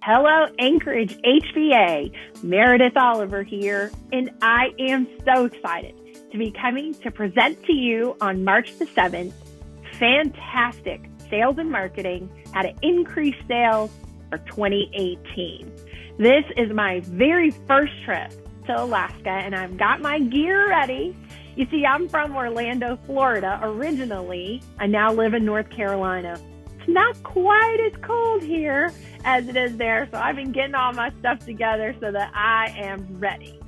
Hello, Anchorage, HBA. Meredith Oliver here, and I am so excited to be coming to present to you on March the 7th, fantastic sales and marketing, how to increase sales for 2018. This is my very first trip to Alaska, and I've got my gear ready. You see, I'm from Orlando, Florida originally. I now live in North Carolina. It's not quite as cold here as it is there, so I've been getting all my stuff together so that I am ready.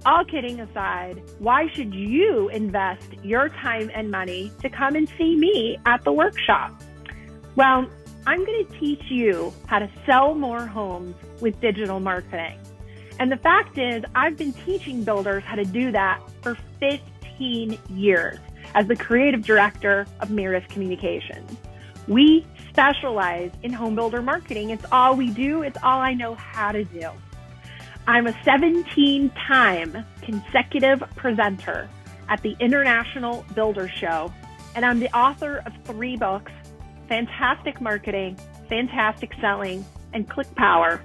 All kidding aside, why should you invest your time and money to come and see me at the workshop? Well, I'm going to teach you how to sell more homes with digital marketing. And the fact is, I've been teaching builders how to do that for 15 years as the creative director of Meredith Communications. We specialize in home builder marketing. It's all we do. It's all I know how to do. I'm a 17-time consecutive presenter at the International Builder Show, and I'm the author of 3 books, Fantastic Marketing, Fantastic Selling, and Click Power.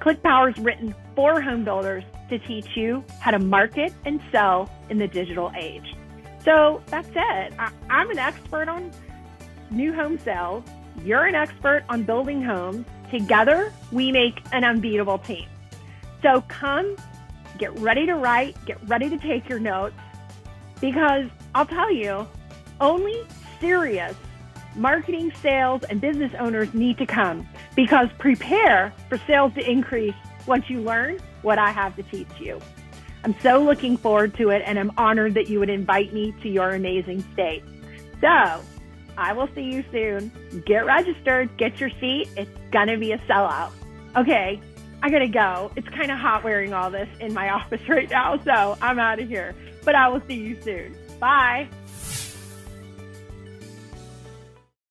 Click Power is written for home builders to teach you how to market and sell in the digital age. So that's it. I'm an expert on new home sales. You're an expert on building homes. Together, we make an unbeatable team. So come, get ready to write, get ready to take your notes, because I'll tell you, only serious marketing, sales, and business owners need to come, because prepare for sales to increase once you learn what I have to teach you. I'm so looking forward to it, and I'm honored that you would invite me to your amazing state. So I will see you soon. Get registered, get your seat. It's gonna be a sellout. Okay, I gotta go. It's kind of hot wearing all this in my office right now, so I'm out of here. But I will see you soon. Bye.